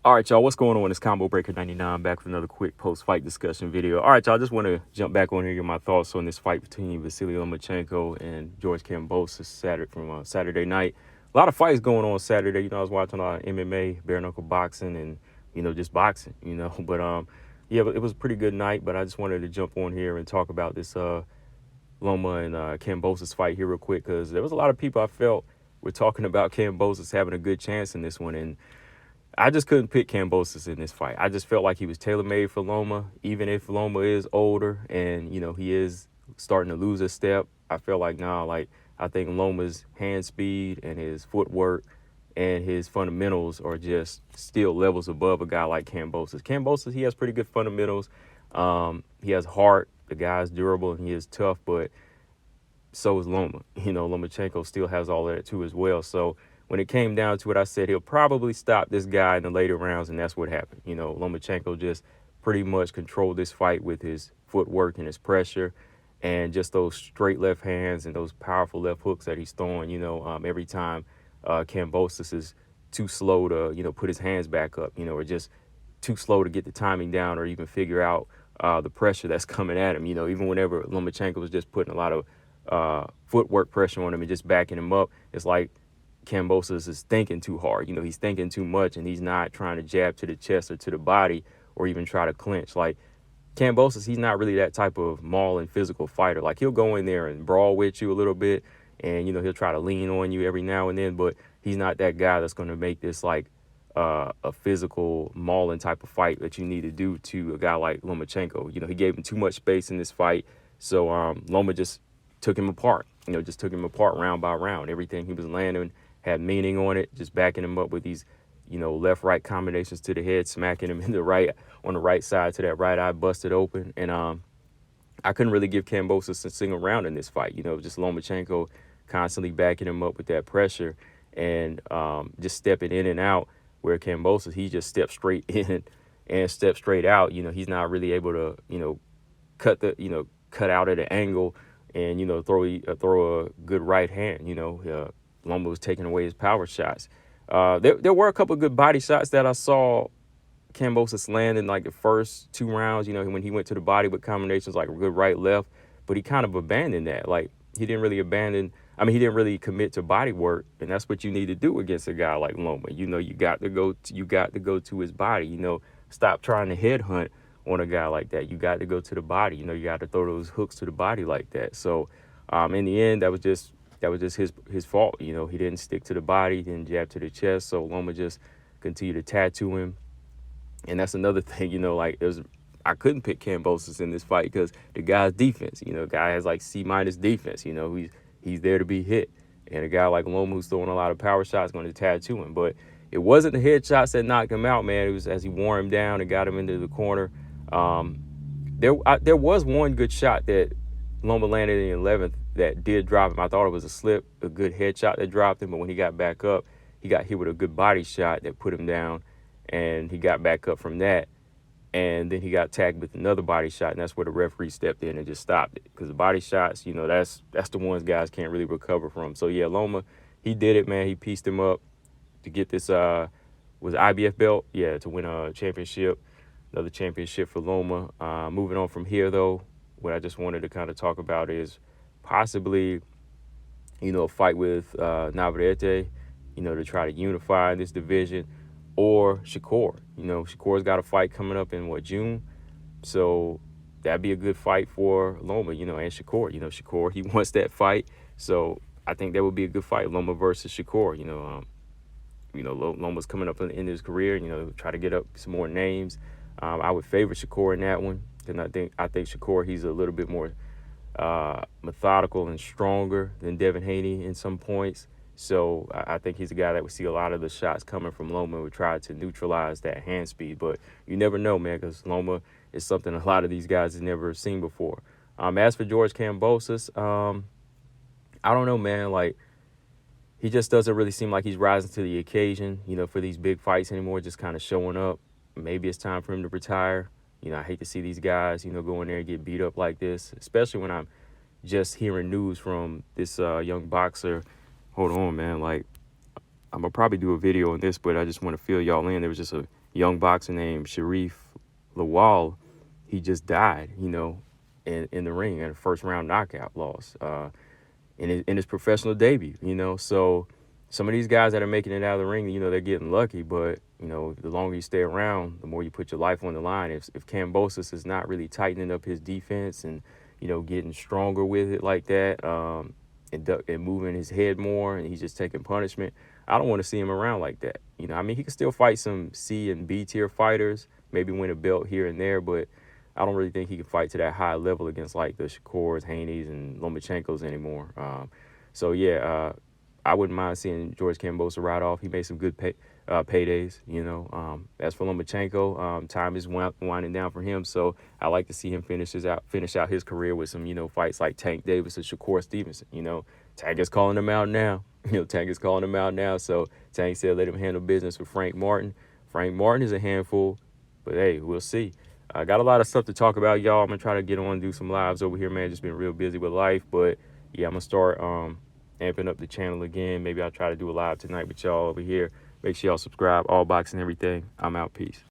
All right, y'all, what's going on? It's Combo Breaker 99 back with another quick post-fight discussion video. All right, y'all, just want to jump back on here and get my thoughts on this fight between Vasiliy Lomachenko and George Kambosas Saturday night. A lot of fights going on Saturday. I was watching a lot of MMA, bare knuckle boxing, and just boxing. But yeah, it was a pretty good night. But I just wanted to jump on here and talk about this Loma and Kambosas fight here real quick, because there was a lot of people I felt were talking about Kambosas having a good chance in this one, and I just couldn't pick Kambosas in this fight. I just felt like he was tailor-made for Loma, even if Loma is older and, he is starting to lose a step. I felt like, I think Loma's hand speed and his footwork and his fundamentals are just still levels above a guy like Kambosas. Kambosas, he has pretty good fundamentals. He has heart. The guy's durable and he is tough, but so is Loma. Lomachenko still has all of that too as well. So when it came down to it, I said he'll probably stop this guy in the later rounds, and that's what happened. Lomachenko just pretty much controlled this fight with his footwork and his pressure and just those straight left hands and those powerful left hooks that he's throwing, every time Kambosas is too slow to, put his hands back up, or just too slow to get the timing down or even figure out the pressure that's coming at him. Even whenever Lomachenko was just putting a lot of footwork pressure on him and just backing him up, it's like Kambosas is thinking too hard. He's thinking too much, and he's not trying to jab to the chest or to the body or even try to clinch. Like Kambosas, he's not really that type of mauling physical fighter. Like he'll go in there and brawl with you a little bit, and he'll try to lean on you every now and then, but he's not that guy that's going to make this like a physical mauling type of fight that you need to do to a guy like Lomachenko. He gave him too much space in this fight, so Loma just took him apart. Just took him apart round by round. Everything he was landing had meaning on it, just backing him up with these, left-right combinations to the head, smacking him on the right side to that right eye busted open. And I couldn't really give Kambosas a single round in this fight. Just Lomachenko constantly backing him up with that pressure and just stepping in and out, where Kambosas, he just steps straight in and steps straight out. He's not really able to, cut out at an angle and, throw a good right hand. Loma was taking away his power shots. There were a couple of good body shots that I saw Kambosas land in like the first two rounds, when he went to the body with combinations like a good right, left, but he kind of abandoned that. Like he didn't really commit to body work, and that's what you need to do against a guy like Loma. You got to go to his body. Stop trying to headhunt on a guy like that. You got to go to the body. You got to throw those hooks to the body like that. So in the end, that was just his fault. He didn't stick to the body, didn't jab to the chest. So Loma just continued to tattoo him. And that's another thing, I couldn't pick Kambosas in this fight because the guy's defense, guy has like C- defense, he's there to be hit. And a guy like Loma who's throwing a lot of power shots going to tattoo him. But it wasn't the headshots that knocked him out, man. It was as he wore him down and got him into the corner. There was one good shot that Loma landed in the 11th that did drop him. I thought it was a slip, a good headshot that dropped him. But when he got back up, he got hit with a good body shot that put him down. And he got back up from that. And then he got tagged with another body shot, and that's where the referee stepped in and just stopped it. Because the body shots, that's the ones guys can't really recover from. So, yeah, Loma, he did it, man. He pieced him up to get this, was IBF belt? Yeah, to win a championship, another championship for Loma. Moving on from here, though, what I just wanted to kind of talk about is possibly, a fight with Navarrete, to try to unify this division. Or Shakur. Shakur's got a fight coming up in June? So that'd be a good fight for Loma, and Shakur. Shakur, he wants that fight. So I think that would be a good fight, Loma versus Shakur. Loma's coming up in his career, try to get up some more names. I would favor Shakur in that one. And I think Shakur, he's a little bit more methodical and stronger than Devin Haney in some points. So I think he's a guy that would see a lot of the shots coming from Loma and would try to neutralize that hand speed. But you never know, man, because Loma is something a lot of these guys have never seen before. As for George Kambosas, I don't know, man. Like, he just doesn't really seem like he's rising to the occasion, for these big fights anymore, just kind of showing up. Maybe it's time for him to retire. I hate to see these guys, go in there and get beat up like this, especially when I'm just hearing news from this young boxer. Hold on, man. Like, I'm going to probably do a video on this, but I just want to fill y'all in. There was just a young boxer named Sharif Lawal. He just died, in the ring in a first round knockout loss in his professional debut. So some of these guys that are making it out of the ring, they're getting lucky, but the longer you stay around, the more you put your life on the line. If Kambosas is not really tightening up his defense and getting stronger with it like that, and moving his head more, and he's just taking punishment, I don't want to see him around like that. He can still fight some C and B tier fighters, maybe win a belt here and there, but I don't really think he can fight to that high level against like the Shakurs, Haney's, and Lomachenkos anymore. So yeah, I wouldn't mind seeing George Kambosas ride off. He made some good paydays. As for Lomachenko, time is winding down for him, so I like to see him finish out his career with some fights like Tank Davis and Shakur Stevenson. Tank is calling him out now. Tank is calling him out now. So Tank said let him handle business with Frank Martin. Frank Martin is a handful, but hey, we'll see. I got a lot of stuff to talk about, y'all. I'm going to try to get on and do some lives over here, man. Just been real busy with life. But, yeah, I'm going to start amping up the channel again. Maybe I'll try to do a live tonight with y'all over here. Make sure y'all subscribe, all boxing everything. I'm out. Peace.